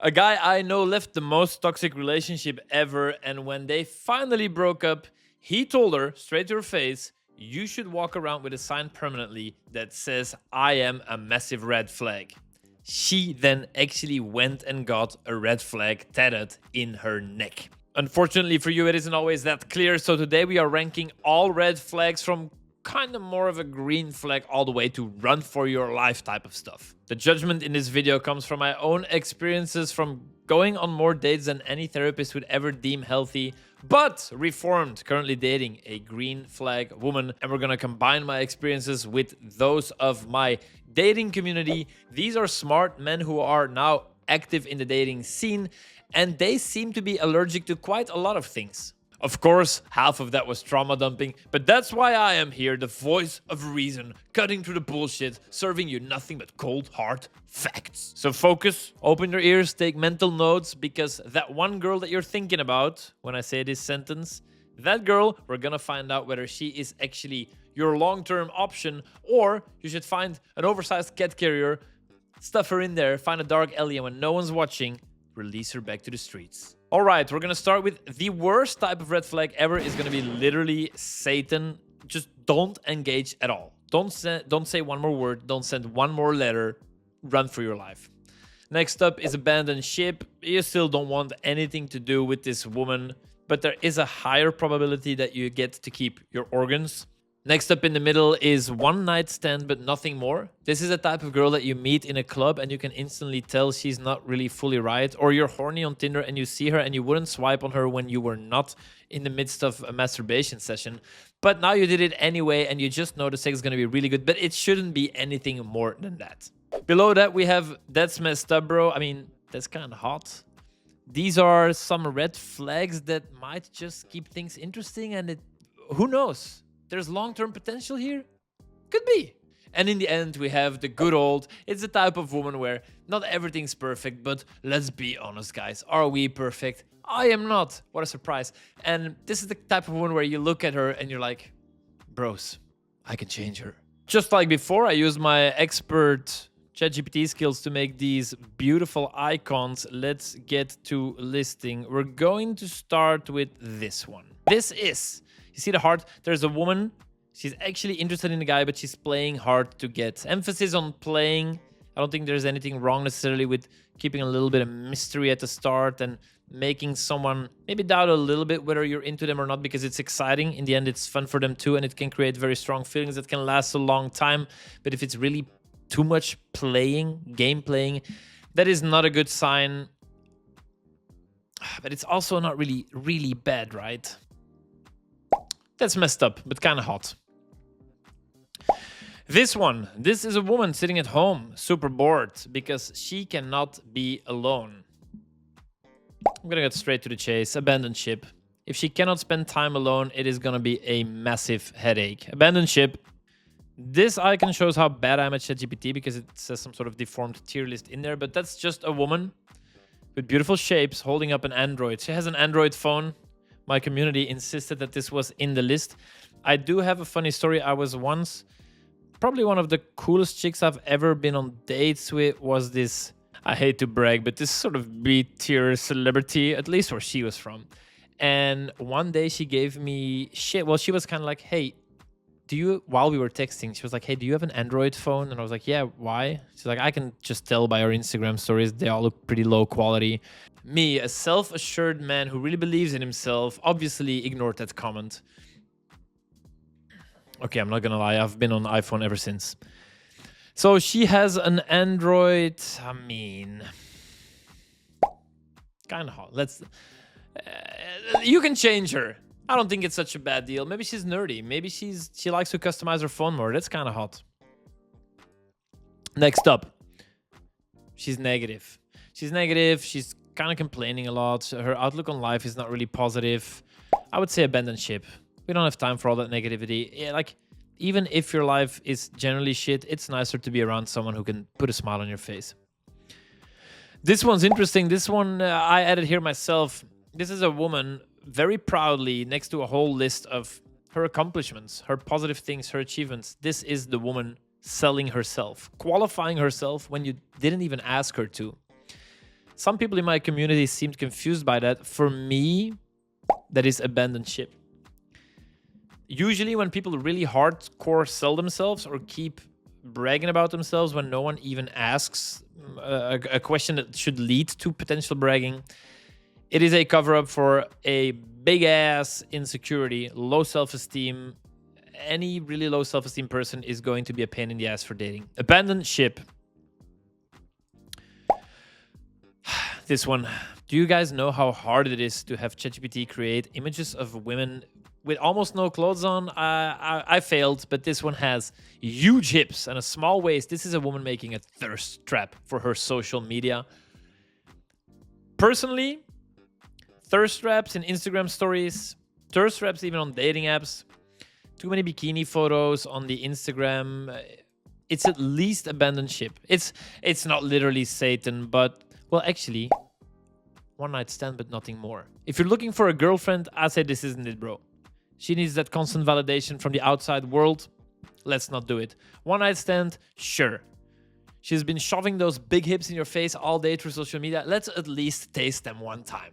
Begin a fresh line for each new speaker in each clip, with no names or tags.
A guy I know left the most toxic relationship ever, and when they finally broke up, he told her straight to her face, "You should walk around with a sign permanently that says, 'I am a massive red flag.'" She then actually went and got a red flag tattooed in her neck. Unfortunately for you, it isn't always that clear, so today we are ranking all red flags from kind of more of a green flag all the way to run for your life type of stuff. The judgment in this video comes from my own experiences from going on more dates than any therapist would ever deem healthy, but reformed, currently dating a green flag woman, and we're gonna combine my experiences with those of my dating community. These are smart men who are now active in the dating scene, and they seem to be allergic to quite a lot of things. Of course, half of that was trauma dumping, but that's why I am here, the voice of reason, cutting through the bullshit, serving you nothing but cold, hard facts. So focus, open your ears, take mental notes, because that one girl that you're thinking about when I say this sentence, that girl, we're gonna find out whether she is actually your long-term option, or you should find an oversized cat carrier, stuff her in there, find a dark alley, and when no one's watching, release her back to the streets. All right, we're gonna start with the worst type of red flag ever. Is gonna be literally Satan. Just don't engage at all. Don't say one more word. Don't send one more letter. Run for your life. Next up is abandoned ship. You still don't want anything to do with this woman, but there is a higher probability that you get to keep your organs. Next up in the middle is one night stand but nothing more. This is a type of girl that you meet in a club and you can instantly tell she's not really fully right, or you're horny on Tinder and you see her and you wouldn't swipe on her when you were not in the midst of a masturbation session, but now you did it anyway and you just know the sex is going to be really good, but it shouldn't be anything more than that. Below that we have "That's messed up, bro." I mean, that's kind of hot. These are some red flags that might just keep things interesting, and who knows? There's long-term potential here? Could be. And in the end, we have the good old, it's the type of woman where not everything's perfect, but let's be honest, guys. Are we perfect? I am not. What a surprise. And this is the type of woman where you look at her and you're like, bros, I can change her. Just like before, I used my expert ChatGPT skills to make these beautiful icons. Let's get to listing. We're going to start with this one. This is... You see the heart? There's a woman. She's actually interested in the guy, but she's playing hard to get. Emphasis on playing. I don't think there's anything wrong necessarily with keeping a little bit of mystery at the start and making someone maybe doubt a little bit whether you're into them or not, because it's exciting. In the end, it's fun for them too, and it can create very strong feelings that can last a long time. But if it's really too much playing, game playing, that is not a good sign. But it's also not really, really bad, right? That's messed up, but kind of hot. This one. This is a woman sitting at home, super bored, because she cannot be alone. I'm gonna get straight to the chase. Abandoned ship. If she cannot spend time alone, it is gonna be a massive headache. Abandoned ship. This icon shows how bad I am at ChatGPT because it says some sort of deformed tier list in there, but that's just a woman with beautiful shapes holding up an Android. She has an Android phone. My community insisted that this was in the list. I do have a funny story. I was once, probably one of the coolest chicks I've ever been on dates with was this, I hate to brag, but this sort of B-tier celebrity, at least where she was from. And one day she gave me shit. Well, she was kind of like, hey, while we were texting, she was like, hey, do you have an Android phone? And I was like, yeah, why? She's like, I can just tell by our Instagram stories. They all look pretty low quality. Me, a self-assured man who really believes in himself, obviously ignored that comment. Okay, I'm not gonna lie, I've been on iPhone ever since. So she has an Android, I mean, kind of hot. You can change her. I don't think it's such a bad deal. Maybe she's nerdy. Maybe she likes to customize her phone more. That's kind of hot. Next up, she's negative. She's kind of complaining a lot. Her outlook on life is not really positive. I would say abandoned ship. We don't have time for all that negativity. Yeah, like, even if your life is generally shit, it's nicer to be around someone who can put a smile on your face. This one's interesting. This one I added here myself. This is a woman very proudly next to a whole list of her accomplishments, her positive things, her achievements. This is the woman selling herself, qualifying herself when you didn't even ask her to. Some people in my community seemed confused by that. For me, that is abandoned ship. Usually when people really hardcore sell themselves or keep bragging about themselves when no one even asks a question that should lead to potential bragging, it is a cover-up for a big-ass insecurity, low self-esteem. Any really low self-esteem person is going to be a pain in the ass for dating. Abandoned ship. This one. Do you guys know how hard it is to have ChatGPT create images of women with almost no clothes on? I failed, but this one has huge hips and a small waist. This is a woman making a thirst trap for her social media. Personally, thirst traps in Instagram stories, thirst traps even on dating apps, too many bikini photos on the Instagram. It's at least abandoned ship. It's not literally Satan, but, well, actually, one night stand, but nothing more. If you're looking for a girlfriend, I say this isn't it, bro. She needs that constant validation from the outside world. Let's not do it. One night stand, sure. She's been shoving those big hips in your face all day through social media. Let's at least taste them one time.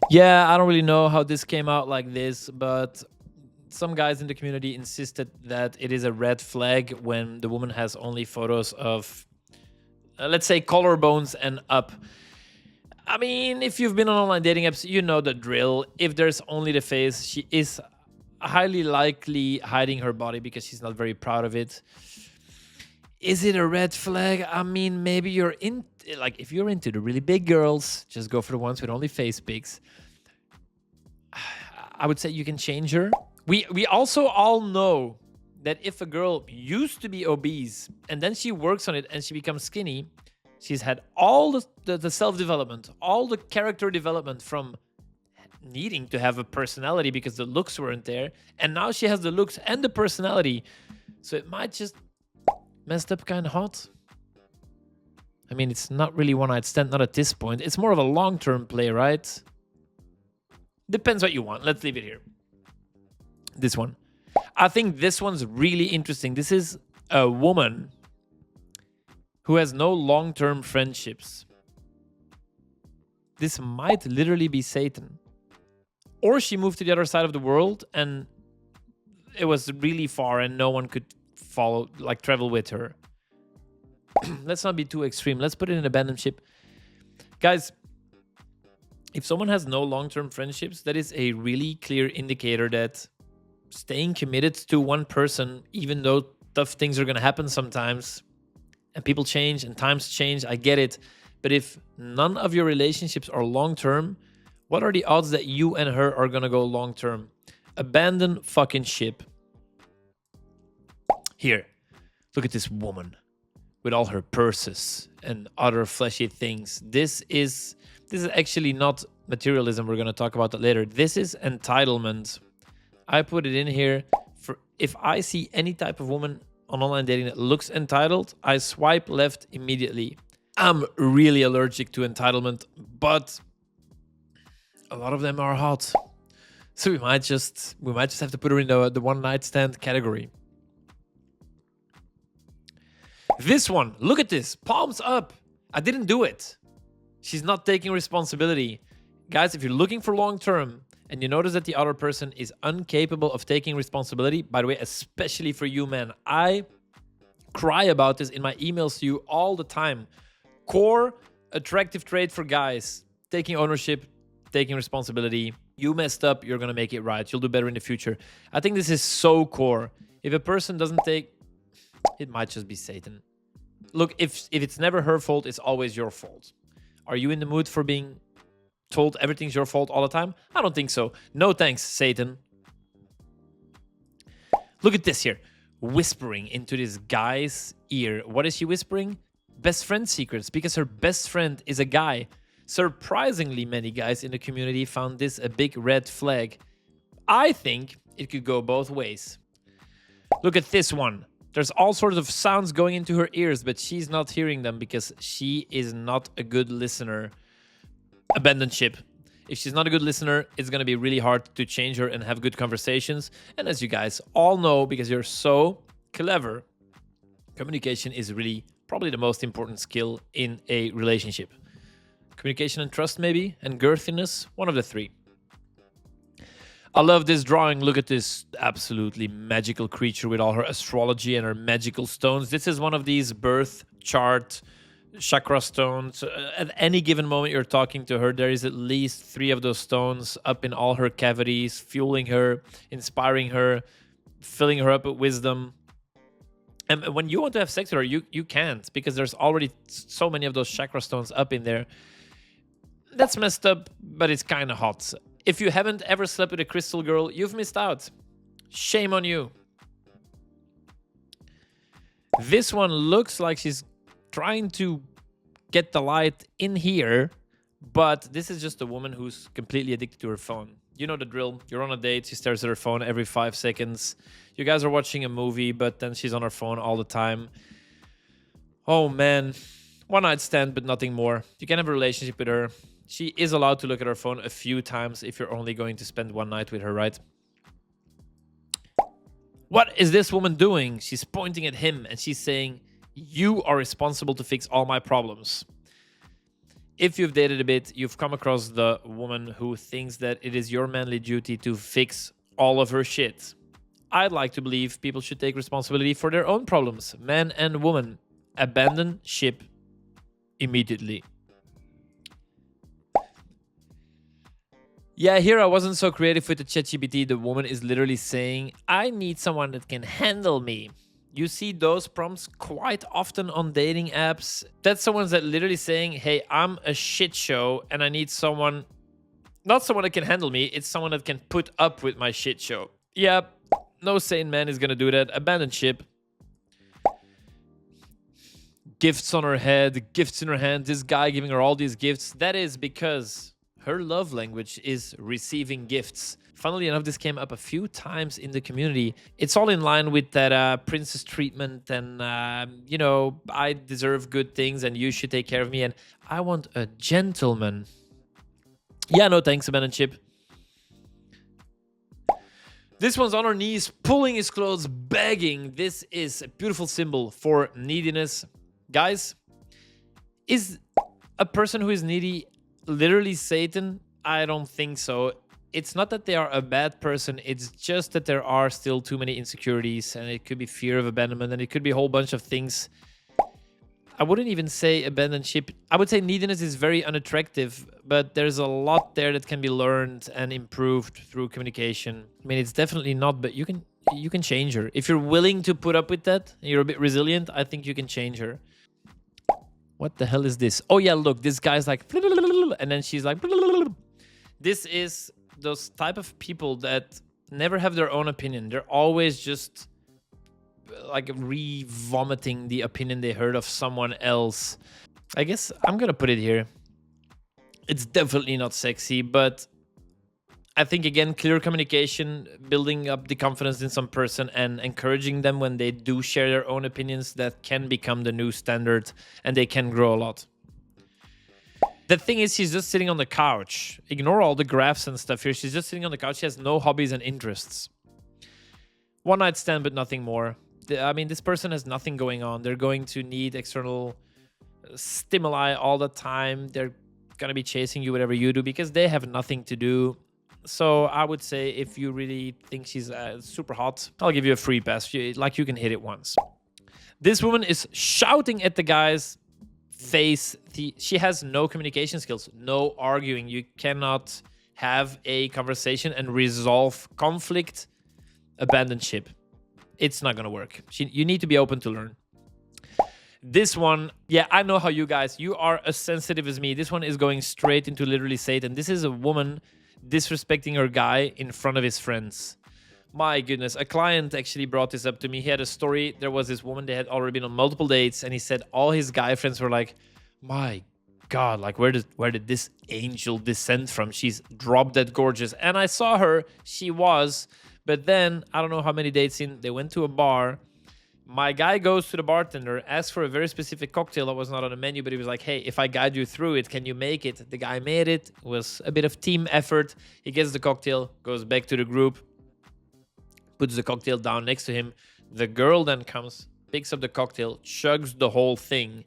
Yeah, I don't really know how this came out like this, but some guys in the community insisted that it is a red flag when the woman has only photos of, let's say, collarbones and up. I mean, if you've been on online dating apps, you know the drill. If there's only the face, she is highly likely hiding her body because she's not very proud of it. Is it a red flag? I mean, maybe you're in, like, if you're into the really big girls, just go for the ones with only face pics. I would say you can change her. We also all know that if a girl used to be obese and then she works on it and she becomes skinny, she's had all the self-development, all the character development from needing to have a personality because the looks weren't there. And now she has the looks and the personality. So it might just messed up kind of hot. I mean, it's not really one night stand, not at this point. It's more of a long-term play, right? Depends what you want. Let's leave it here. This one. I think this one's really interesting. This is a woman who has no long-term friendships. This might literally be Satan. Or she moved to the other side of the world and it was really far and no one could follow, like, travel with her. Let's not be too extreme. Let's put it in abandoned ship. Guys, if someone has no long-term friendships, that is a really clear indicator that staying committed to one person, even though tough things are going to happen sometimes, and people change and times change, I get it. But if none of your relationships are long-term, what are the odds that you and her are going to go long-term? Abandon fucking ship. Here, look at this woman with all her purses and other flashy things. This is actually not materialism. We're going to talk about that later. This is entitlement. I put it in here. For if I see any type of woman on online dating that looks entitled, I swipe left immediately. I'm really allergic to entitlement, but a lot of them are hot. So we might just have to put her in the one night stand category. This one, look at this, palms up. I didn't do it. She's not taking responsibility. Guys, if you're looking for long term and you notice that the other person is incapable of taking responsibility, by the way, especially for you, man, I cry about this in my emails to you all the time. Core attractive trait for guys, taking ownership, taking responsibility. You messed up, you're gonna make it right. You'll do better in the future. I think this is so core. If a person doesn't take, it might just be Satan. Look, if it's never her fault, it's always your fault. Are you in the mood for being told everything's your fault all the time? I don't think so. No thanks, Satan. Look at this here. Whispering into this guy's ear. What is she whispering? Best friend secrets, because her best friend is a guy. Surprisingly, many guys in the community found this a big red flag. I think it could go both ways. Look at this one. There's all sorts of sounds going into her ears, but she's not hearing them because she is not a good listener. Abandoned ship. If she's not a good listener, it's going to be really hard to change her and have good conversations. And as you guys all know, because you're so clever, communication is really probably the most important skill in a relationship. Communication and trust, maybe, and girthiness, one of the three. I love this drawing. Look at this absolutely magical creature with all her astrology and her magical stones. This is one of these birth chart chakra stones. At any given moment you're talking to her, there is at least 3 of those stones up in all her cavities, fueling her, inspiring her, filling her up with wisdom. And when you want to have sex with her, you can't, because there's already so many of those chakra stones up in there. That's messed up, but it's kind of hot. If you haven't ever slept with a crystal girl, you've missed out. Shame on you. This one looks like she's trying to get the light in here, but this is just a woman who's completely addicted to her phone. You know the drill. You're on a date, she stares at her phone every 5 seconds. You guys are watching a movie, but then she's on her phone all the time. Oh man, one night stand, but nothing more. You can have a relationship with her. She is allowed to look at her phone a few times if you're only going to spend one night with her, right? What is this woman doing? She's pointing at him and she's saying, you are responsible to fix all my problems. If you've dated a bit, you've come across the woman who thinks that it is your manly duty to fix all of her shit. I'd like to believe people should take responsibility for their own problems. Man and woman, abandon ship immediately. Yeah, here I wasn't so creative with the ChatGPT. The woman is literally saying, I need someone that can handle me. You see those prompts quite often on dating apps. That's someone that literally saying, hey, I'm a shit show and I need someone, not someone that can handle me, it's someone that can put up with my shit show. Yeah, no sane man is gonna do that. Abandon ship. Gifts on her head, gifts in her hand, this guy giving her all these gifts. That is because her love language is receiving gifts. Funnily enough, this came up a few times in the community. It's all in line with that princess treatment and, you know, I deserve good things and you should take care of me and I want a gentleman. Yeah, no thanks, abandon ship. This one's on her knees, pulling his clothes, begging. This is a beautiful symbol for neediness. Guys, is a person who is needy literally Satan? I don't think so. It's not that they are a bad person, it's just that there are still too many insecurities, and it could be fear of abandonment, and it could be a whole bunch of things. I wouldn't even say abandon ship. I would say neediness is very unattractive, but there's a lot there that can be learned and improved through communication. I mean, it's definitely not, but you can change her. If you're willing to put up with that, and you're a bit resilient, I think you can change her. What the hell is this? Oh yeah, look, this guy's like, and then she's like, this is those type of people that never have their own opinion. They're always just like re-vomiting the opinion they heard of someone else. I guess I'm gonna put it here. It's definitely not sexy, but I think, again, clear communication, building up the confidence in some person and encouraging them when they do share their own opinions, that can become the new standard and they can grow a lot. The thing is, she's just sitting on the couch. Ignore all the graphs and stuff here. She's just sitting on the couch. She has no hobbies and interests. One night stand, but nothing more. I mean, this person has nothing going on. They're going to need external stimuli all the time. They're going to be chasing you, whatever you do, because they have nothing to do. So I would say if you really think she's super hot, I'll give you a free pass. Like, you can hit it once. This woman is shouting at the guy's face. She has no communication skills, no arguing. You cannot have a conversation and resolve conflict. Abandon ship. It's not going to work. You need to be open to learn. This one, yeah, I know how you guys, you are as sensitive as me. This one is going straight into literally Satan. This is a woman disrespecting her guy in front of his friends. My goodness, a client actually brought this up to me. He had a story. There was this woman, they had already been on multiple dates, and he said all his guy friends were like, my God, like where did this angel descend from? She's drop dead gorgeous. And I saw her, she was, but then I don't know how many dates in, they went to a bar. My guy goes to the bartender, asks for a very specific cocktail that was not on the menu, but he was like, hey, if I guide you through it, can you make it? The guy made it. It was a bit of team effort. He gets the cocktail, goes back to the group, puts the cocktail down next to him. The girl then comes picks up the cocktail, chugs the whole thing.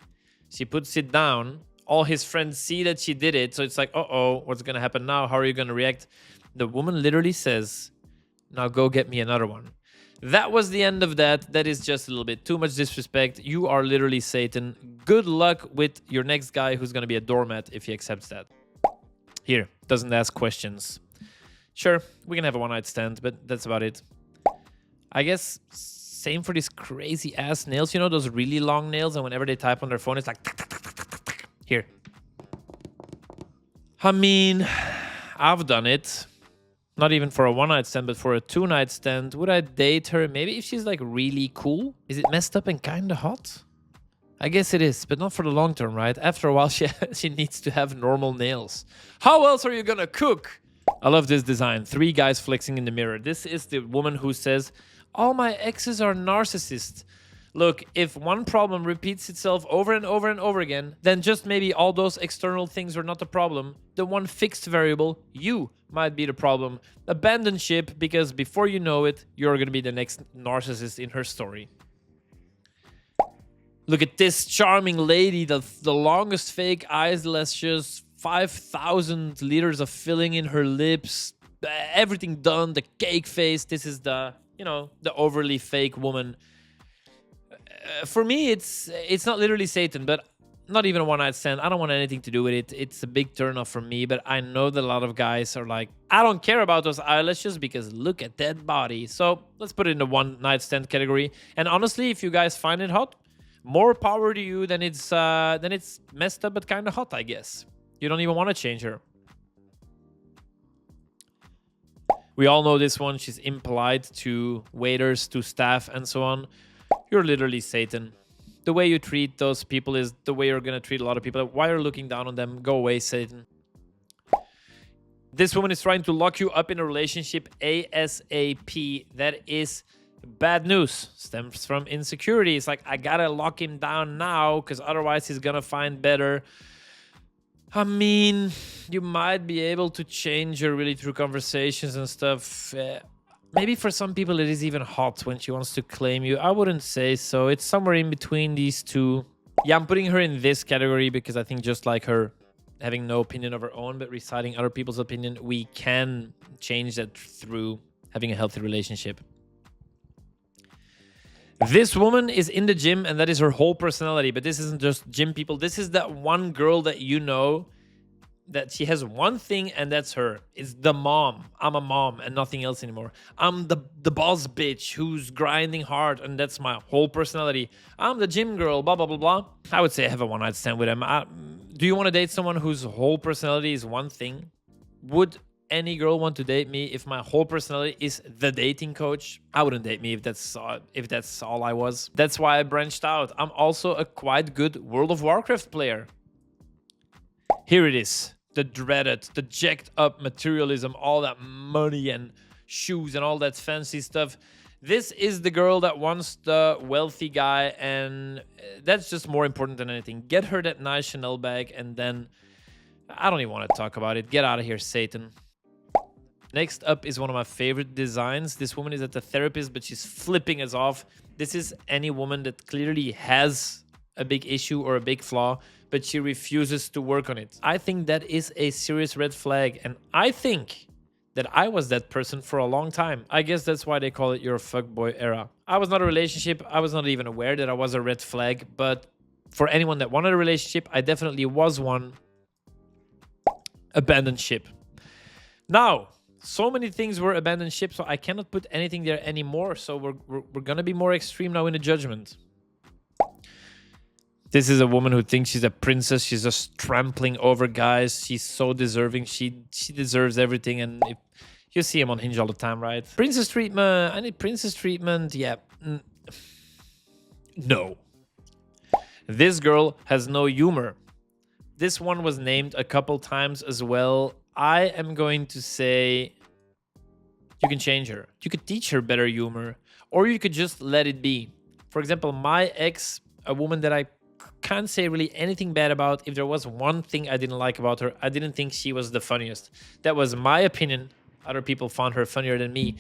She puts it down. All his friends see that she did it. So it's like, uh-oh, what's going to happen now? How are you going to react? The woman literally says, now go get me another one. That was the end of that. That is just a little bit too much disrespect. You are literally Satan. Good luck with your next guy who's going to be a doormat if he accepts that. Here, doesn't ask questions. Sure, we can have a one-night stand, but that's about it. I guess same for these crazy ass nails. You know, those really long nails, and whenever they type on their phone, it's like... Here. I mean, I've done it. Not even for a one-night stand, but for a two-night stand. Would I date her? Maybe if she's like really cool. Is it messed up and kind of hot? I guess it is, but not for the long term, right? After a while, she needs to have normal nails. How else are you gonna cook? I love this design. 3 guys flexing in the mirror. This is the woman who says, all my exes are narcissists. Look, if one problem repeats itself over and over and over again, then just maybe all those external things are not the problem. The one fixed variable, you, might be the problem. Abandon ship, because before you know it, you're going to be the next narcissist in her story. Look at this charming lady, the longest fake eyelashes, 5,000 liters of filling in her lips, everything done, the cake face. This is the, you know, the overly fake woman. For me, it's not literally Satan, but not even a one-night stand. I don't want anything to do with it. It's a big turn-off for me, but I know that a lot of guys are like, I don't care about those eyelashes because look at that body. So let's put it in the one-night stand category. And honestly, if you guys find it hot, more power to you. Then it's messed up but kind of hot, I guess. You don't even want to change her. We all know this one. She's impolite to waiters, to staff, and so on. You're literally Satan. The way you treat those people is the way you're going to treat a lot of people. Why are you looking down on them? Go away, Satan. This woman is trying to lock you up in a relationship ASAP. That is bad news. Stems from insecurity. It's like, I gotta lock him down now because otherwise he's gonna find better. I mean, you might be able to change her really through conversations and stuff. Maybe for some people it is even hot when she wants to claim you. I wouldn't say so. It's somewhere in between these two. Yeah, I'm putting her in this category because I think just like her having no opinion of her own but reciting other people's opinion, we can change that through having a healthy relationship. This woman is in the gym and that is her whole personality. But this isn't just gym people. This is that one girl that you know that she has one thing and that's her. It's the mom. I'm a mom and nothing else anymore. I'm the boss bitch who's grinding hard and that's my whole personality. I'm the gym girl, blah, blah, blah, blah. I would say I have a one-night stand with him. Do you want to date someone whose whole personality is one thing? Would any girl want to date me if my whole personality is the dating coach? I wouldn't date me if that's all I was. That's why I branched out. I'm also a quite good World of Warcraft player. Here it is. The dreaded, the jacked up materialism, all that money and shoes and all that fancy stuff. This is the girl that wants the wealthy guy, and that's just more important than anything. Get her that nice Chanel bag, and then I don't even want to talk about it. Get out of here, Satan. Next up is one of my favorite designs. This woman is at the therapist, but she's flipping us off. This is any woman that clearly has a big issue or a big flaw, but she refuses to work on it. I think that is a serious red flag, and I think that I was that person for a long time. I guess that's why they call it your fuckboy era. I was not a relationship. I was not even aware that I was a red flag, but for anyone that wanted a relationship, I definitely was one. Abandoned ship. Now, so many things were abandoned ship, so I cannot put anything there anymore. So we're gonna be more extreme now in the judgment. This is a woman who thinks she's a princess. She's just trampling over guys. She's so deserving. She deserves everything. And if you see him on Hinge all the time, right? Princess treatment. I need princess treatment. Yeah. No. This girl has no humor. This one was named a couple times as well. I am going to say you can change her. You could teach her better humor, or you could just let it be. For example, my ex, a woman that I can't say really anything bad about. If there was one thing I didn't like about her, I didn't think she was the funniest. That was my opinion. Other people found her funnier than me,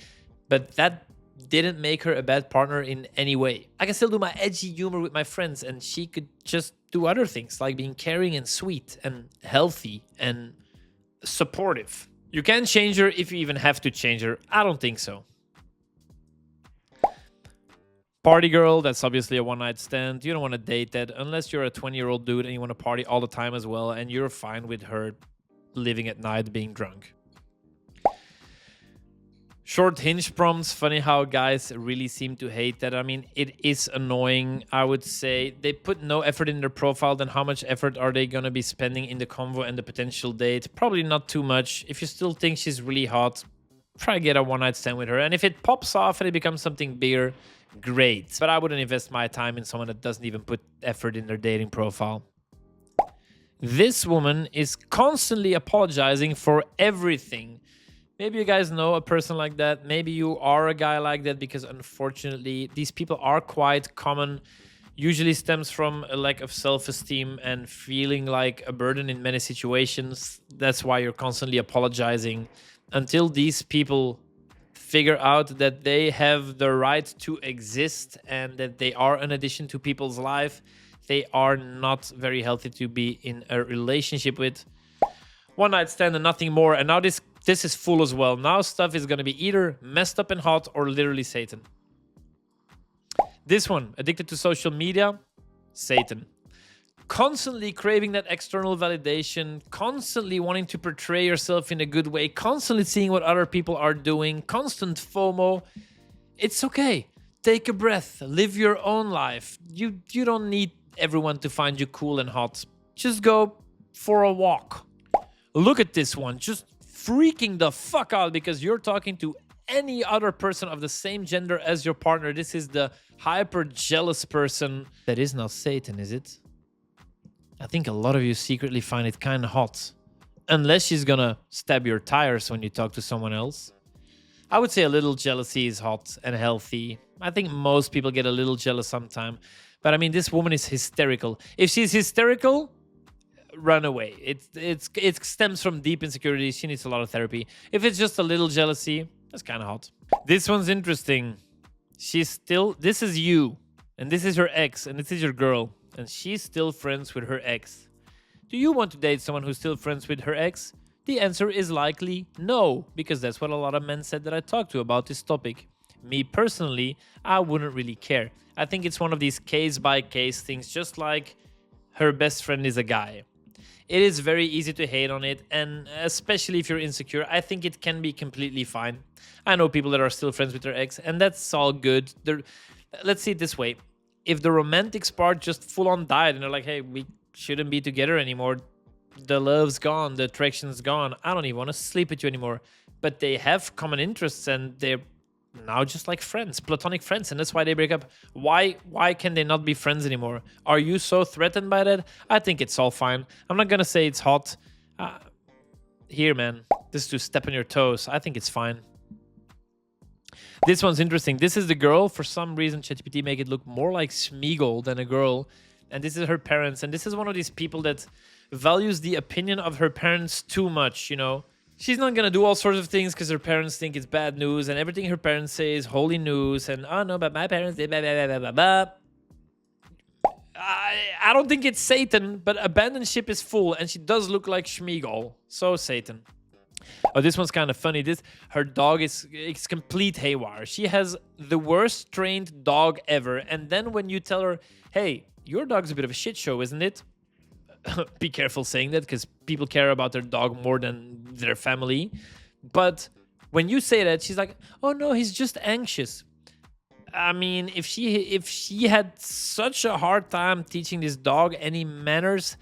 but that didn't make her a bad partner in any way. I can still do my edgy humor with my friends, and she could just do other things like being caring and sweet and healthy and supportive. You can change her if you even have to change her. I don't think so. Party girl, that's obviously a one-night stand. You don't want to date that unless you're a 20-year-old dude and you want to party all the time as well, and you're fine with her living at night being drunk. Short hinge prompts. Funny how guys really seem to hate that. I mean, it is annoying. I would say they put no effort in their profile. Then how much effort are they going to be spending in the convo and the potential date? Probably not too much. If you still think she's really hot, try to get a one-night stand with her. And if it pops off and it becomes something bigger, great. But I wouldn't invest my time in someone that doesn't even put effort in their dating profile. This woman is constantly apologizing for everything. Maybe you guys know a person like that. Maybe you are a guy like that, because unfortunately, these people are quite common. Usually stems from a lack of self-esteem and feeling like a burden in many situations. That's why you're constantly apologizing. Until these people figure out that they have the right to exist and that they are an addition to people's life, they are not very healthy to be in a relationship with. One night stand and nothing more. And now this is full as well. Now stuff is going to be either messed up and hot or literally Satan. This one, addicted to social media, Satan. Constantly craving that external validation, constantly wanting to portray yourself in a good way, constantly seeing what other people are doing, constant FOMO. It's okay. Take a breath. Live your own life. You don't need everyone to find you cool and hot. Just go for a walk. Look at this one. Just freaking the fuck out because you're talking to any other person of the same gender as your partner. This is the hyper jealous person. That is not Satan, is it? I think a lot of you secretly find it kind of hot. Unless she's gonna stab your tires when you talk to someone else. I would say a little jealousy is hot and healthy. I think most people get a little jealous sometime. But I mean, this woman is hysterical. If she's hysterical, run away. It stems from deep insecurity. She needs a lot of therapy. If it's just a little jealousy, that's kind of hot. This one's interesting. This is you, and this is her ex, and this is your girl, and she's still friends with her ex. Do you want to date someone who's still friends with her ex? The answer is likely no, because that's what a lot of men said that I talked to about this topic. Me personally, I wouldn't really care. I think it's one of these case-by-case things, just like her best friend is a guy. It is very easy to hate on it, and especially if you're insecure, I think it can be completely fine. I know people that are still friends with their ex, and that's all good. Let's see it this way. If the romantic spark just full-on died, and they're like, hey, we shouldn't be together anymore, the love's gone, the attraction's gone, I don't even want to sleep with you anymore. But they have common interests, and they're now just like friends, platonic friends, and that's why they break up. Why can they not be friends anymore? Are you so threatened by that? I think it's all fine. I'm not gonna say it's hot. Here, man, this is to step on your toes. I think it's fine. This one's interesting. This is the girl. For some reason, ChatGPT make it look more like Smeagol than a girl. And this is her parents. And this is one of these people that values the opinion of her parents too much, you know? She's not going to do all sorts of things because her parents think it's bad news. And everything her parents say is holy news. And, oh, no, but my parents did blah, blah, blah, blah, blah. I don't think it's Satan, but abandonship is full. And she does look like Smeagol. So, Satan. Oh, this one's kind of funny. Her dog is complete haywire. She has the worst trained dog ever. And then when you tell her, hey, your dog's a bit of a shit show, isn't it? Be careful saying that because people care about their dog more than their family. But when you say that, she's like, oh no, he's just anxious. I mean, if she had such a hard time teaching this dog any manners,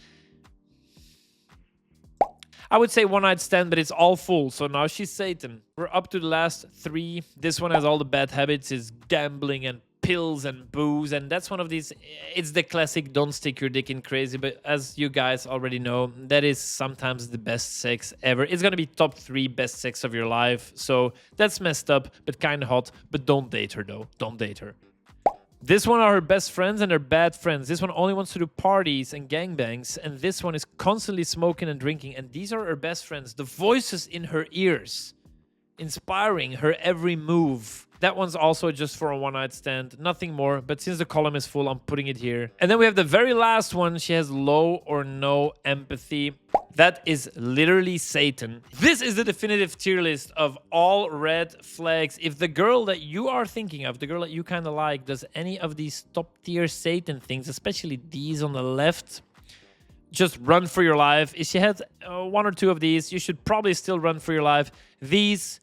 I would say one night stand, but it's all full. So now she's Satan. We're up to the last 3. This one has all the bad habits, is gambling and pills and booze. And that's one of these, it's the classic don't stick your dick in crazy. But as you guys already know, that is sometimes the best sex ever. It's going to be top 3 best sex of your life. So that's messed up, but kind of hot. But don't date her though. Don't date her. This one are her best friends and her bad friends. This one only wants to do parties and gangbangs. And this one is constantly smoking and drinking. And these are her best friends. The voices in her ears, inspiring her every move. That one's also just for a one-night stand, nothing more. But since the column is full, I'm putting it here. And then we have the very last one. She has low or no empathy. That is literally Satan. This is the definitive tier list of all red flags. If the girl that you are thinking of, the girl that you kind of like, does any of these top tier Satan things, especially these on the left, just run for your life. If she has one or two of these, you should probably still run for your life. These,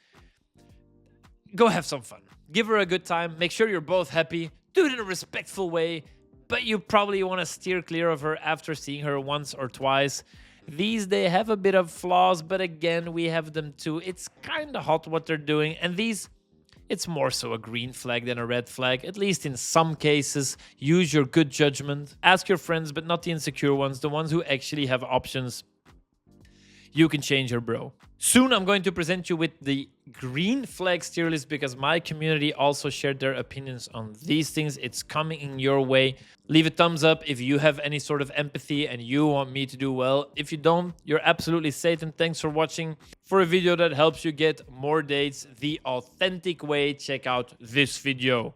go have some fun. Give her a good time. Make sure you're both happy. Do it in a respectful way. But you probably want to steer clear of her after seeing her once or twice. These, they have a bit of flaws, but again, we have them too. It's kind of hot what they're doing. And these, it's more so a green flag than a red flag, at least in some cases. Use your good judgment. Ask your friends, but not the insecure ones, the ones who actually have options. You can change her, bro. Soon I'm going to present you with the green flags tier list because my community also shared their opinions on these things. It's coming in your way. Leave a thumbs up if you have any sort of empathy and you want me to do well. If you don't, you're absolutely Satan. Thanks for watching. For a video that helps you get more dates the authentic way, check out this video.